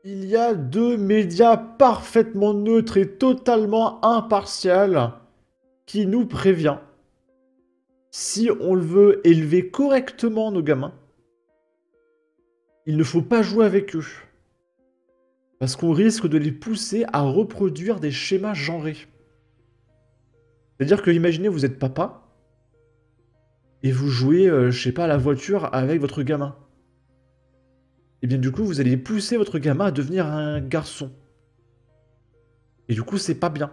Il y a deux médias parfaitement neutres et totalement impartials qui nous prévient. Si on le veut élever correctement nos gamins, il ne faut pas jouer avec eux. Parce qu'on risque de les pousser à reproduire des schémas genrés. C'est-à-dire que, imaginez, vous êtes papa, et vous jouez, je sais pas, à la voiture avec votre gamin. Et bien du coup, vous allez pousser votre gamin à devenir un garçon. Et du coup, c'est pas bien.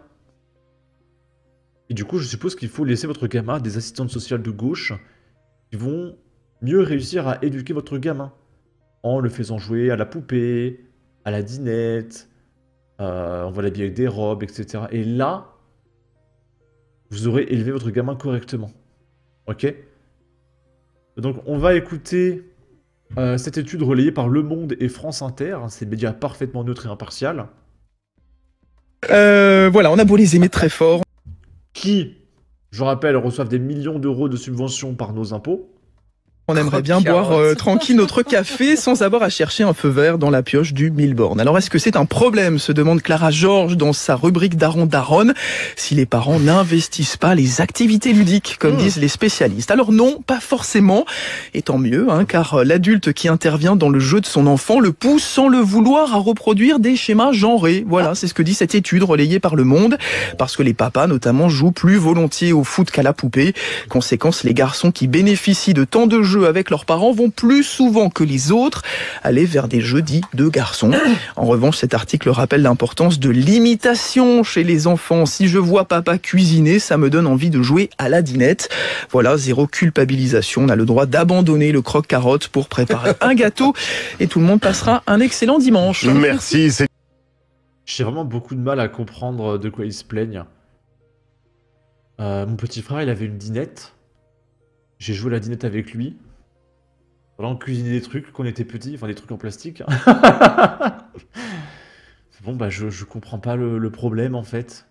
Et du coup, je suppose qu'il faut laisser votre gamin à des assistantes sociales de gauche qui vont mieux réussir à éduquer votre gamin. En le faisant jouer à la poupée, à la dinette, on va l'habiller avec des robes, etc. Et là, vous aurez élevé votre gamin correctement. Ok? Donc on va écouter cette étude relayée par Le Monde et France Inter, hein, ces médias parfaitement neutres et impartials, Voilà, on a beau les aimer très fort. qui, je rappelle, reçoivent des millions d'euros de subventions par nos impôts. On aimerait bien Croque boire carotte. tranquille notre café sans avoir à chercher un feu vert dans la pioche du Milborn. Alors est-ce que c'est un problème, se demande Clara Georges dans sa rubrique Daron Daronne, si les parents n'investissent pas les activités ludiques, comme disent les spécialistes. Alors non, pas forcément, et tant mieux, car l'adulte qui intervient dans le jeu de son enfant le pousse sans le vouloir à reproduire des schémas genrés. Voilà, c'est ce que dit cette étude relayée par Le Monde, parce que les papas notamment jouent plus volontiers au foot qu'à la poupée. Conséquence, les garçons qui bénéficient de tant de jeux avec leurs parents vont plus souvent que les autres aller vers des jeux dits de garçons. En revanche, cet article rappelle l'importance de l'imitation chez les enfants. Si je vois papa cuisiner, ça me donne envie de jouer à la dinette. Voilà, zéro culpabilisation. On a le droit d'abandonner le croque-carotte pour préparer un gâteau et tout le monde passera un excellent dimanche. Merci, c'est J'ai vraiment beaucoup de mal à comprendre de quoi ils se plaignent. Mon petit frère, il avait une dinette. J'ai joué à la dinette avec lui. Voilà, on cuisinait des trucs quand on était petit, enfin des trucs en plastique. Bon, bah je comprends pas le problème en fait.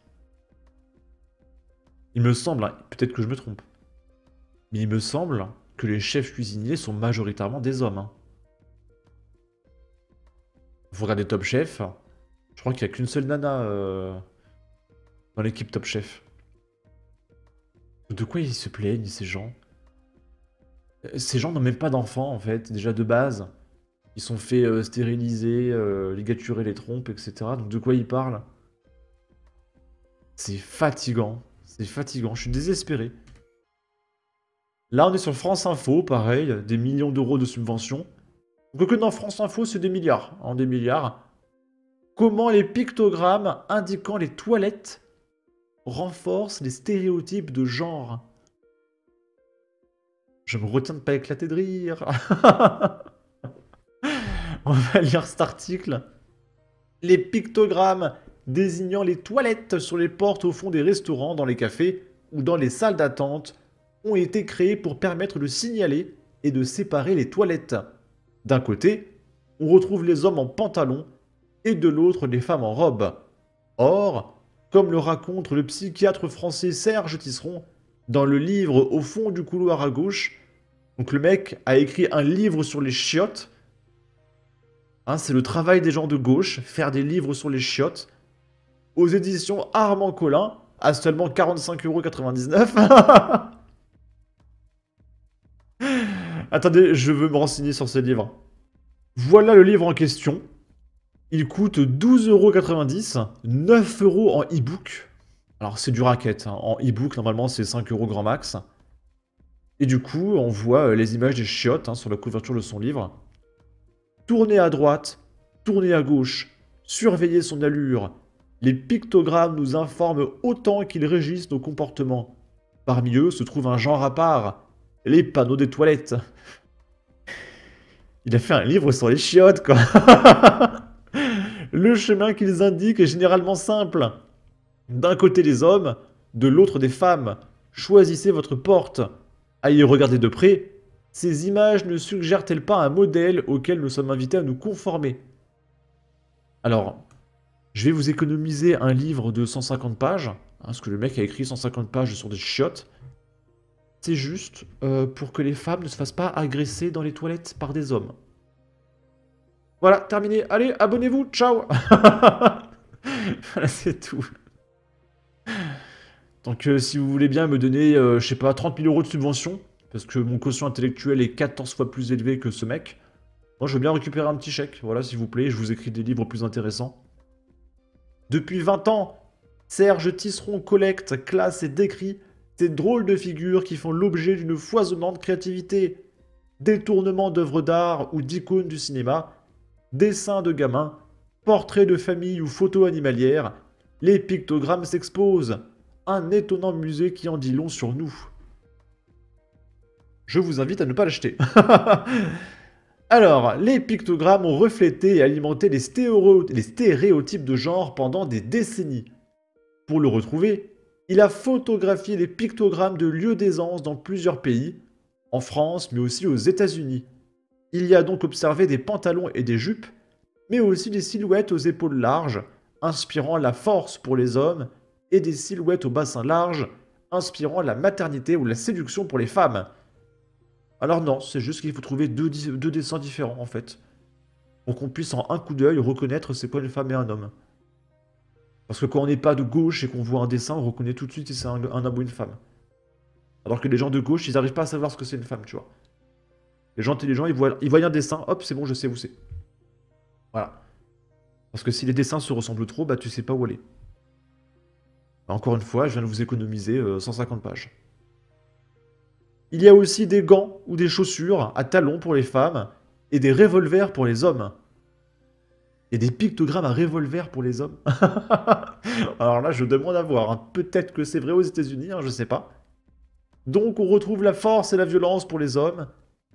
Il me semble, hein, peut-être que je me trompe, mais il me semble que les chefs cuisiniers sont majoritairement des hommes. Hein. Vous regardez Top Chef, je crois qu'il n'y a qu'une seule nana dans l'équipe Top Chef. De quoi ils se plaignent, ces gens? Ces gens n'ont même pas d'enfants, en fait, déjà de base. Ils sont fait stériliser, ligaturer les trompes, etc. Donc de quoi ils parlent? C'est fatigant. C'est fatigant. Je suis désespéré. Là, on est sur France Info, pareil, des millions d'euros de subventions. Quoique dans France Info, c'est des milliards. En des milliards. Comment les pictogrammes indiquant les toilettes renforcent les stéréotypes de genre? Je me retiens de pas éclater de rire. On va lire cet article. Les pictogrammes désignant les toilettes sur les portes au fond des restaurants, dans les cafés ou dans les salles d'attente ont été créés pour permettre de signaler et de séparer les toilettes. D'un côté, on retrouve les hommes en pantalon et de l'autre les femmes en robe. Or, comme le raconte le psychiatre français Serge Tisseron dans le livre Au fond du couloir à gauche, donc le mec a écrit un livre sur les chiottes. Hein, c'est le travail des gens de gauche, faire des livres sur les chiottes, aux éditions Armand Collin, à seulement 45,99 €. Attendez, je veux me renseigner sur ce livre. Voilà le livre en question. Il coûte 12,90 €, 9 € en e-book. Alors c'est du racket, hein. En e-book, normalement, c'est 5 € grand max. Et du coup, on voit les images des chiottes, hein, sur la couverture de son livre. Tournez à droite, tournez à gauche, surveillez son allure. Les pictogrammes nous informent autant qu'ils régissent nos comportements. Parmi eux se trouve un genre à part, les panneaux des toilettes. Il a fait un livre sur les chiottes, quoi. Le chemin qu'ils indiquent est généralement simple. D'un côté les hommes, de l'autre des femmes. Choisissez votre porte. À y regarder de près, ces images ne suggèrent-elles pas un modèle auquel nous sommes invités à nous conformer? Alors, je vais vous économiser un livre de 150 pages, hein, parce que le mec a écrit 150 pages sur des chiottes. C'est juste pour que les femmes ne se fassent pas agresser dans les toilettes par des hommes. Voilà, terminé. Allez, abonnez-vous, ciao. Voilà, c'est tout. Donc si vous voulez bien me donner, je sais pas, 30 000 € de subvention, parce que mon quotient intellectuel est 14 fois plus élevé que ce mec, moi je veux bien récupérer un petit chèque, voilà, s'il vous plaît, je vous écris des livres plus intéressants. Depuis 20 ans, Serge Tisseron collecte, classe et décrit ces drôles de figures qui font l'objet d'une foisonnante créativité. Détournements d'œuvres d'art ou d'icônes du cinéma, dessins de gamins, portraits de famille ou photos animalières, les pictogrammes s'exposent. Un étonnant musée qui en dit long sur nous. Je vous invite à ne pas l'acheter. Alors, les pictogrammes ont reflété et alimenté les stéréotypes de genre pendant des décennies. Pour le retrouver, il a photographié les pictogrammes de lieux d'aisance dans plusieurs pays, en France mais aussi aux États-Unis. Il y a donc observé des pantalons et des jupes, mais aussi des silhouettes aux épaules larges, inspirant la force pour les hommes, et des silhouettes au bassin large, inspirant la maternité ou la séduction pour les femmes. Alors non, c'est juste qu'il faut trouver deux dessins différents en fait, pour qu'on puisse en un coup d'œil reconnaître c'est quoi une femme et un homme. Parce que quand on n'est pas de gauche et qu'on voit un dessin, on reconnaît tout de suite si c'est un homme ou une femme. Alors que les gens de gauche, ils n'arrivent pas à savoir ce que c'est une femme, tu vois. Les gens intelligents, ils voient un dessin, hop, c'est bon, je sais où c'est. Voilà. Parce que si les dessins se ressemblent trop, bah tu sais pas où aller. Encore une fois, je viens de vous économiser 150 pages. Il y a aussi des gants ou des chaussures à talons pour les femmes et des revolvers pour les hommes. Et des pictogrammes à revolver pour les hommes. Alors là, je demande à voir. Hein. Peut-être que c'est vrai aux États-Unis, hein, je sais pas. Donc on retrouve la force et la violence pour les hommes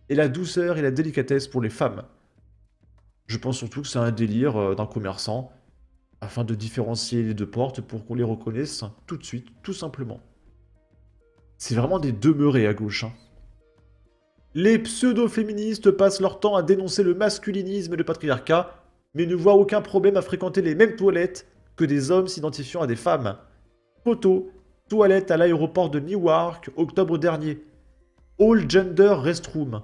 et la douceur et la délicatesse pour les femmes. Je pense surtout que c'est un délire d'un commerçant afin de différencier les deux portes pour qu'on les reconnaisse tout de suite, tout simplement. C'est vraiment des demeurés à gauche. Hein. Les pseudo-féministes passent leur temps à dénoncer le masculinisme et le patriarcat, mais ne voient aucun problème à fréquenter les mêmes toilettes que des hommes s'identifiant à des femmes. Photo, toilette à l'aéroport de Newark, octobre dernier. All Gender Restroom.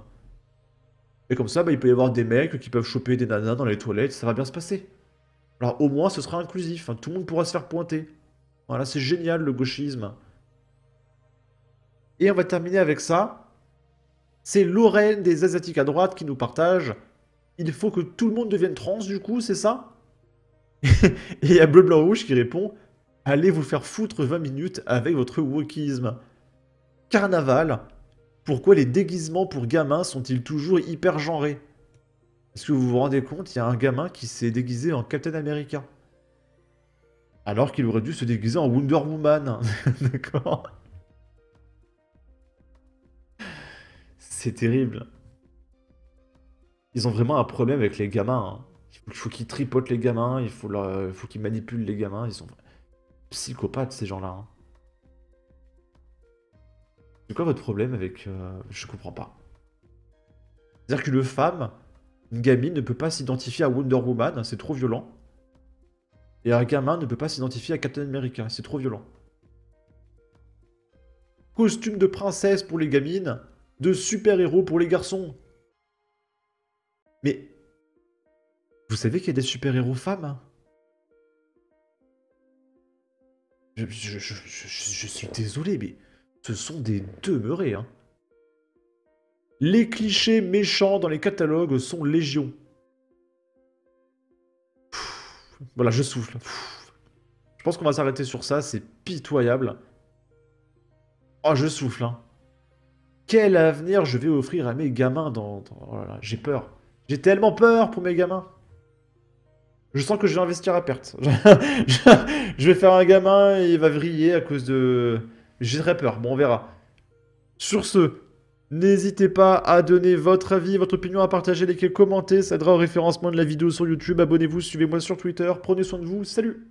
Et comme ça, bah, il peut y avoir des mecs qui peuvent choper des nanas dans les toilettes, ça va bien se passer. Alors au moins, ce sera inclusif, hein, tout le monde pourra se faire pointer. Voilà, c'est génial le gauchisme. Et on va terminer avec ça. C'est Lorraine des Asiatiques à droite qui nous partage. Il faut que tout le monde devienne trans du coup, c'est ça? Et il y a Bleu Blanc Rouge qui répond: allez vous faire foutre 20 minutes avec votre wokisme. Carnaval. Pourquoi les déguisements pour gamins sont-ils toujours hyper genrés? Est-ce que vous vous rendez compte, il y a un gamin qui s'est déguisé en Captain America. Alors qu'il aurait dû se déguiser en Wonder Woman. D'accord? C'est terrible. Ils ont vraiment un problème avec les gamins. Hein. Il faut qu'ils tripotent les gamins, il faut qu'ils manipulent les gamins. Ils sont psychopathes, ces gens-là. Hein. C'est quoi votre problème avec... Je comprends pas. C'est-à-dire qu'une femme, une gamine, ne peut pas s'identifier à Wonder Woman, c'est trop violent. Et un gamin ne peut pas s'identifier à Captain America, c'est trop violent. Costume de princesse pour les gamines, de super-héros pour les garçons. Mais... vous savez qu'il y a des super-héros femmes? Hein? Je suis désolé, mais ce sont des demeurés. Hein. Les clichés méchants dans les catalogues sont légion. Voilà, je souffle. Je pense qu'on va s'arrêter sur ça, c'est pitoyable. Oh, je souffle. Hein. Quel avenir je vais offrir à mes gamins dans... Oh là là, j'ai peur. J'ai tellement peur pour mes gamins. Je sens que je vais investir à perte. Je vais faire un gamin et il va vriller à cause de... J'ai très peur. Bon, on verra. Sur ce, n'hésitez pas à donner votre avis, votre opinion, à partager, liker, commenter. Ça aidera au référencement de la vidéo sur YouTube. Abonnez-vous, suivez-moi sur Twitter. Prenez soin de vous. Salut!